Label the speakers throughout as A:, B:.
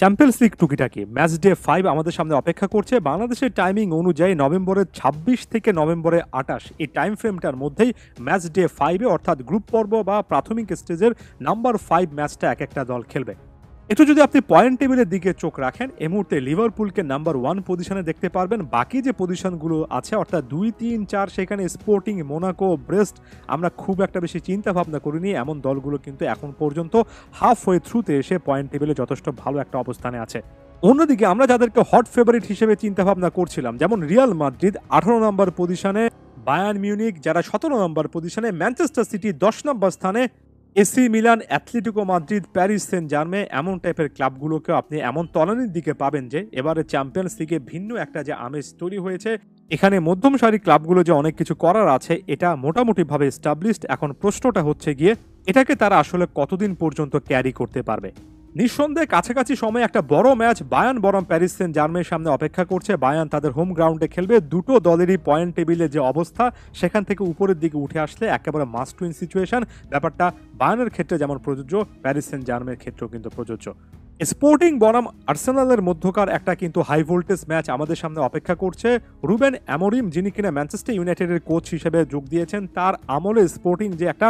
A: Champions league টুকিটাকি match day 5 আমাদের সামনে অপেক্ষা করছে। বাংলাদেশের টাইমিং অনুযায়ী নভেম্বরের 26 থেকে নভেম্বরের 28 এই টাইম ফ্রেমটার মধ্যেই ম্যাচ ডে 5 অর্থাৎ গ্রুপ পর্ব বা প্রাথমিক স্টেজের নাম্বার 5 ম্যাচটা এক একটা দল খেলবে। একটু যদি আপনি পয়েন্ট টেবিলের দিকে চোখ রাখেন, এই মুহূর্তে লিভারপুলকে নাম্বার 1 পজিশনে দেখতে পারবেন। বাকি যে পজিশনগুলো আছে অর্থাৎ 2, 3, 4 সেখানে স্পোর্টিং, মোনাকো, ব্রেস্ট আমরা খুব একটা বেশি চিন্তা ভাবনা করিনি। এমন দলগুলো কিন্তু এখন পর্যন্ত হাফ ওয়ে থ্রুতে এসে পয়েন্ট টেবিলে যথেষ্ট ভালো একটা অবস্থানে আছে। অন্যদিকে আমরা যাদেরকে হট ফেভারিট হিসেবে চিন্তা ভাবনা করছিলাম, যেমন রিয়াল মাদ্রিদ 18 নম্বর পজিশনে, বায়ার্ন মিউনিক যারা 17 নম্বর পজিশনে, ম্যানচেস্টার সিটি 10 নম্বর স্থানে, AC Milan, Atletico Madrid, Paris Saint Germain এমন টাইপের ক্লাবগুলোকে আপনি এমন তলানির দিকে পাবেন যে এবারে চ্যাম্পিয়ন্স লিগে ভিন্ন একটা যে আমেজ তৈরি হয়েছে। এখানে মধ্যম সারি ক্লাবগুলো যে অনেক কিছু করার আছে এটা মোটামুটিভাবে এস্টাবলিশড। এখন প্রশ্নটা হচ্ছে গিয়ে এটাকে তারা আসলে কতদিন পর্যন্ত ক্যারি করতে পারবে। নিঃসন্দেহে কাছাকাছি সময়ে একটা বড় ম্যাচ বায়ার্ন বনাম প্যারিস সেন্ট জার্মের সামনে অপেক্ষা করছে। বায়ার্ন তাদের হোম গ্রাউন্ডে খেলবে। দুটো দলেরই পয়েন্ট টেবিলে যে অবস্থা সেখান থেকে উপরের দিকে উঠে আসলে একেবারে মাস্ট উইন সিচুয়েশন। ব্যাপারটা বায়ার্নের ক্ষেত্রে যেমন প্রযোজ্য, প্যারিস সেন্ট জার্মের ক্ষেত্রেও কিন্তু প্রযোজ্য। স্পোর্টিং বনাম আর্সেনালের মধ্যকার একটা কিন্তু হাই ভোল্টেজ ম্যাচ আমাদের সামনে অপেক্ষা করছে। রুবেন অ্যামোরিম, যিনি কিনা ম্যানচেস্টার ইউনাইটেডের কোচ হিসেবে যোগ দিয়েছেন, তার আমলে স্পোর্টিং যে একটা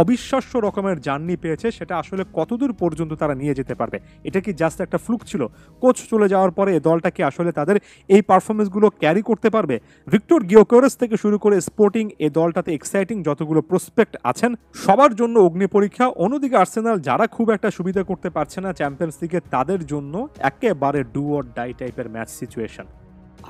A: অবিশ্বাস্য রকমের জার্নি পেয়েছে সেটা আসলে কতদূর পর্যন্ত তারা নিয়ে যেতে পারবে। এটা কি জাস্ট একটা ফ্লুক ছিল? কোচ চলে যাওয়ার পরে এই দলটা কি আসলে তাদের এই পারফরমেন্সগুলো ক্যারি করতে পারবে? ভিক্টর গিওকেরেস থেকে শুরু করে স্পোর্টিং এই দলটাতে এক্সাইটিং যতগুলো প্রসপেক্ট আছেন সবার জন্য অগ্নি পরীক্ষা। অন্যদিকে আর্সেনাল যারা খুব একটা সুবিধা করতে পারছে না চ্যাম্পিয়ন্স লিগে, তাদের জন্য একেবারে ডু অর ডাই টাইপের ম্যাচ সিচুয়েশন।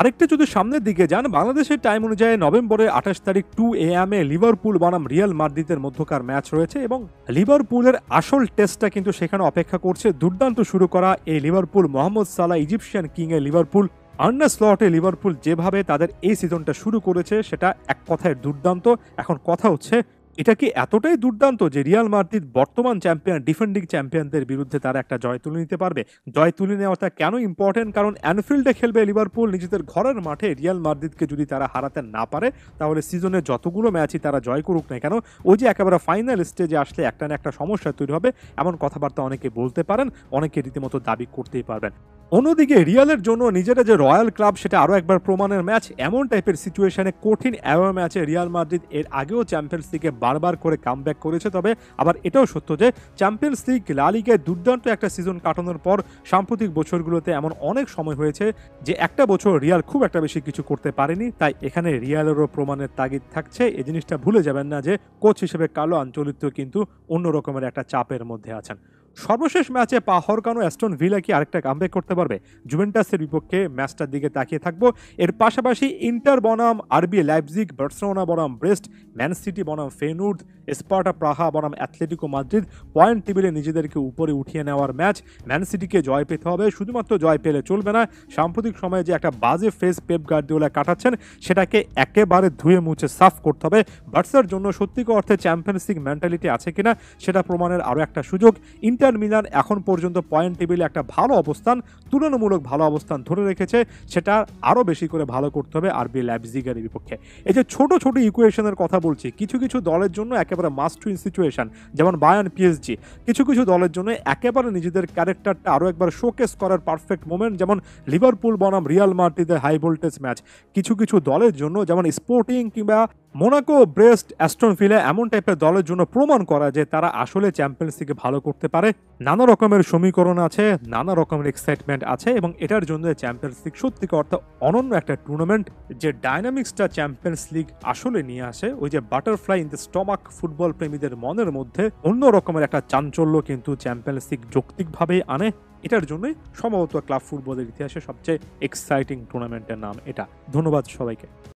A: আরেকটা যদি সামনের দিকে যান, বাংলাদেশের টাইম অনুযায়ী নভেম্বরের 28 তারিখ 2 AM লিভারপুল বনাম রিয়াল মাদ্রিদের মধ্যকার ম্যাচ রয়েছে এবং লিভারপুলের আসল টেস্টটা কিন্তু সেখানে অপেক্ষা করছে। দুর্দান্ত শুরু করা এই লিভারপুল, মোহাম্মদ সালাহ ইজিপশিয়ান কিং এর লিভারপুল, আর্নে স্লটে লিভারপুল যেভাবে তাদের এই সিজনটা শুরু করেছে সেটা এক কথায় দুর্দান্ত। এখন কথা হচ্ছে এটা কি এতটাই দুর্দান্ত যে রিয়াল মাদ্রিদ বর্তমান চ্যাম্পিয়ন, ডিফেন্ডিং চ্যাম্পিয়নদের বিরুদ্ধে তারা একটা জয় তুলে নিতে পারবে? জয় তুলে নেওয়াটা কেন ইম্পর্টেন্ট? কারণ অ্যানফিল্ডে খেলবে লিভারপুল, নিজেদের ঘরের মাঠে রিয়াল মাদ্রিদকে যদি তারা হারাতে না পারে তাহলে সিজনে যতগুলো ম্যাচই তারা জয় করুক না কেন, ওই যে একেবারে ফাইনাল স্টেজে আসলে একটা না একটা সমস্যা তৈরি হবে, এমন কথাবার্তা অনেকে বলতে পারেন, অনেকে রীতিমতো দাবি করতেই পারবেন। অন্যদিকে রিয়ালের জন্য নিজেরা যে রয়্যাল ক্লাব সেটা আরও একবার প্রমাণের ম্যাচ। এমন টাইপের সিচুয়েশনে কঠিন অ্যাওয়ে ম্যাচে রিয়াল মাদ্রিদ এর আগেও চ্যাম্পিয়ন্স লিগে বারবার করে কামব্যাক করেছে। তবে আবার এটাও সত্য যে চ্যাম্পিয়ন্স লিগ, লা লিগায় দুর্দান্ত একটা সিজন কাটানোর পর সাম্প্রতিক বছরগুলোতে এমন অনেক সময় হয়েছে যে একটা বছর রিয়াল খুব একটা বেশি কিছু করতে পারেনি। তাই এখানে রিয়ালেরও প্রমাণের তাগিদ থাকছে। এই জিনিসটা ভুলে যাবেন না যে কোচ হিসেবে কার্লো আনচেলত্তি কিন্তু অন্য রকমের একটা চাপের মধ্যে আছেন। সর্বশেষ ম্যাচে পা হরকানো অ্যাস্টন ভিলা কি আরেকটা কামব্যাক করতে পারবে? জুভেন্টাসের বিপক্ষে ম্যাচটার দিকে তাকিয়ে থাকবো। এর পাশাপাশি ইন্টার বনাম আরবি লাইপজিগ, বার্সেলোনা বনাম ব্রেস্ট, ম্যান সিটি বনাম ফেনুর্দ, স্পার্টা প্রাহা বনাম অ্যাথলেটিকো মাদ্রিদ পয়েন্ট টেবিলে নিজেদেরকে উপরে উঠিয়ে নেওয়ার ম্যাচ। ম্যান সিটিকে জয় পেতে হবে, শুধুমাত্র জয় পেলে চলবে না। সাম্প্রতিক সময়ে যে একটা বাজে ফেস পেপ গার্দিওলা কাটাচ্ছেন সেটাকে একেবারে ধুয়ে মুছে সাফ করতে হবে। বার্সার জন্য সত্যিকার অর্থে চ্যাম্পিয়ন্স লিগ মেন্টালিটি আছে কিনা সেটা প্রমাণের আরও একটা সুযোগ। ইন্টার মিলান এখন পর্যন্ত পয়েন্ট টেবিলে একটা ভালো অবস্থান, তুলনামূলক ভালো অবস্থান ধরে রেখেছে, সেটা আরও বেশি করে ভালো করতে হবে আরবি লাইপজিগের বিপক্ষে। এই যে ছোট ছোট ইকুয়েশনের কথা বলছি, কিছু কিছু দলের জন্য একেবারে মাস্ট উইন সিচুয়েশন, যেমন বায়ার্ন, পিএসজি। কিছু কিছু দলের জন্য একেবারে নিজেদের ক্যারেক্টারটা আরও একবার শোকেস করার পারফেক্ট মোমেন্ট, যেমন লিভারপুল বনাম রিয়াল মাদ্রিদের হাই ভোল্টেজ ম্যাচ। কিছু কিছু দলের জন্য যেমন স্পোর্টিং কিংবা মোনাকো, ব্রেস্ট, অ্যাস্টন ভিলা এমন টাইপের দলের জন্য প্রমাণ করা যে তারা আসলে চ্যাম্পিয়ন্স লিগে ভালো করতে পারে। নানা রকমের সমীকরণ আছে, নানা রকমের এক্সাইটমেন্ট আছে এবং এটার জন্য চ্যাম্পিয়ন্স লিগ সত্যিকার অর্থে অনন্য একটা টুর্নামেন্ট। যে ডাইনামিক্সটা চ্যাম্পিয়ন্স লিগ আসলে নিয়ে আসে, ওই যে butterfly in the stomach football প্রেমীদের মনের মধ্যে অন্য রকমের একটা চাঞ্চল্য কিন্তু চ্যাম্পিয়ন্স লিগ যৌক্তিকভাবেই আনে। এটার জন্যই সম্ভবত ক্লাব ফুটবলের ইতিহাসে সবচেয়ে এক্সাইটিং টুর্নামেন্টের নাম এটা। ধন্যবাদ সবাইকে।